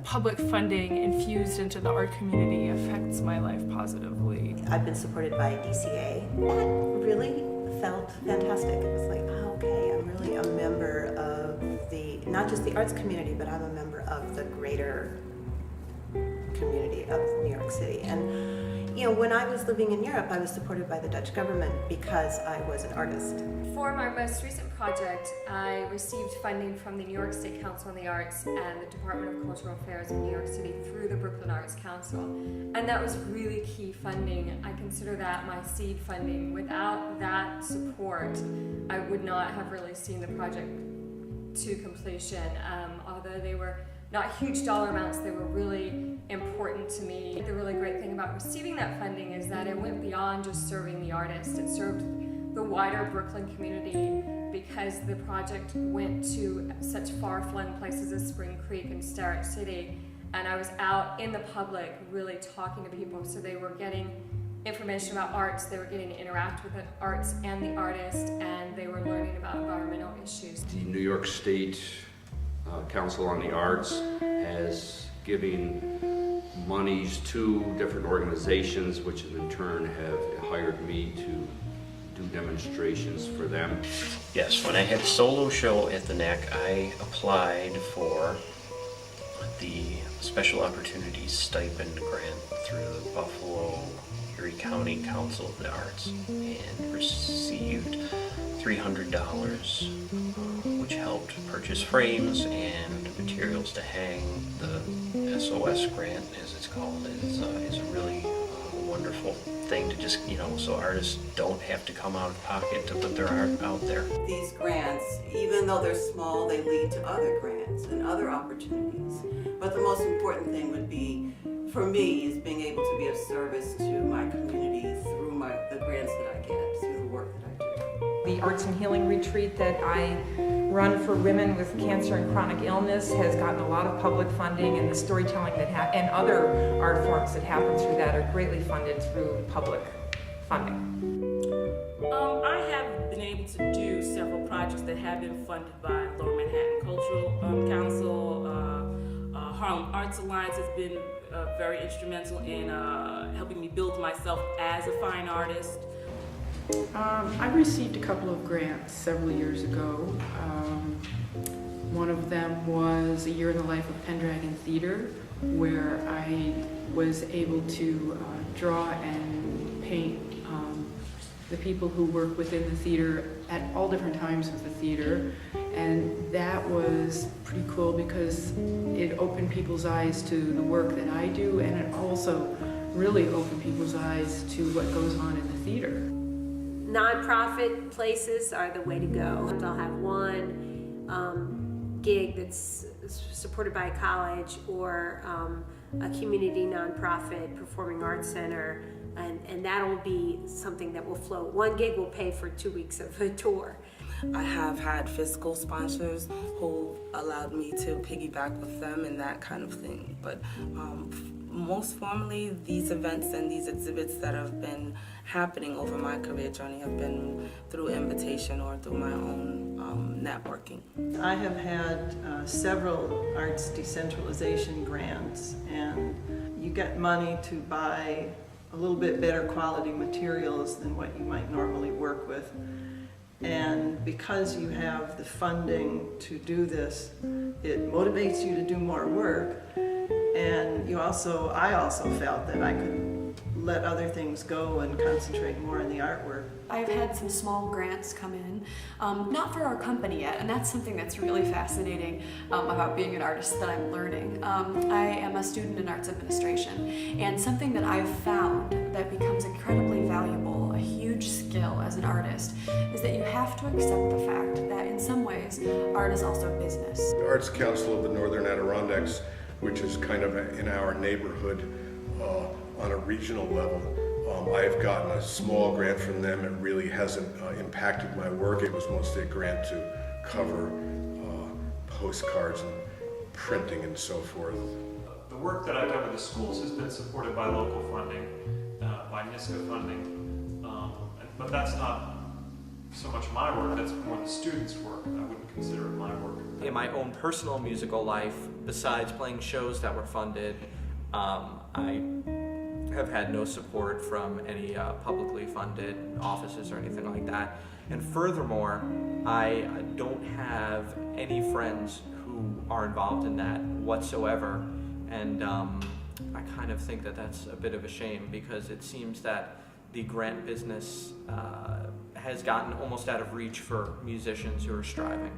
public funding infused into the art community affects my life positively. I've been supported by DCA. That really felt fantastic. It was like, oh, okay, I'm really a member of not just the arts community, but I'm a member of the greater community of New York City. And you know, when I was living in Europe, I was supported by the Dutch government because I was an artist. For my most recent project, I received funding from the New York State Council on the Arts and the Department of Cultural Affairs in New York City through the Brooklyn Arts Council. And that was really key funding. I consider that my seed funding. Without that support, I would not have really seen the project to completion. Although they were not huge dollar amounts, they were really important to me. The really great thing about receiving that funding is that it went beyond just serving the artist. It served the wider Brooklyn community because the project went to such far-flung places as Spring Creek and Starrett City, and I was out in the public really talking to people, so they were getting information about arts, they were getting to interact with the arts and the artist, and they were learning about environmental issues. The New York State Council on the Arts has given monies to different organizations, which in turn have hired me to do demonstrations for them. Yes, when I had a solo show at the NAC, I applied for the Special Opportunities Stipend Grant through the Buffalo Erie County Council of the Arts and received $300, which helped purchase frames and materials to hang. The SOS grant, as it's called, is a really wonderful thing to just, so artists don't have to come out of pocket to put their art out there. These grants, even though they're small, they lead to other grants and other opportunities. But the most important thing would be, for me, is being able to be of service to my community through the grants that I get, through the work that I do. The Arts and Healing Retreat that I run for women with cancer and chronic illness has gotten a lot of public funding, and the storytelling and other art forms that happen through that are greatly funded through public funding. I have been able to do several projects that have been funded by Lower Manhattan Cultural Council. Harlem Arts Alliance has been very instrumental in helping me build myself as a fine artist. I received a couple of grants several years ago. One of them was A Year in the Life of Pendragon Theater, where I was able to draw and paint the people who work within the theater at all different times of the theater. And that was pretty cool because it opened people's eyes to the work that I do, and it also really opened people's eyes to what goes on in the theater. Nonprofit places are the way to go. I'll have one gig that's supported by a college or a community nonprofit performing arts center, and that'll be something that will float. One gig will pay for 2 weeks of a tour. I have had fiscal sponsors who allowed me to piggyback with them and that kind of thing. But most formally, these events and these exhibits that have been happening over my career journey have been through invitation or through my own networking. I have had several arts decentralization grants, and you get money to buy a little bit better quality materials than what you might normally work with. And because you have the funding to do this, it motivates you to do more work. And I also felt that I could let other things go and concentrate more on the artwork. I've had some small grants come in, not for our company yet, and that's something that's really fascinating about being an artist that I'm learning. I am a student in arts administration, and something that I've found that becomes incredibly valuable, a huge skill as an artist, is that you have to accept the fact that in some ways, art is also business. The Arts Council of the Northern Adirondacks, which is kind of in our neighborhood on a regional level, I've gotten a small grant from them. It really hasn't impacted my work. It was mostly a grant to cover postcards and printing and so forth. The work that I've done with the schools has been supported by local funding, by NISCA funding, but that's not so much my work, that's more the students' work. I wouldn't consider it my work. In my own personal musical life, besides playing shows that were funded, I have had no support from any publicly funded offices or anything like that. And furthermore, I don't have any friends who are involved in that whatsoever. And I kind of think that that's a bit of a shame, because it seems that the grant business has gotten almost out of reach for musicians who are striving.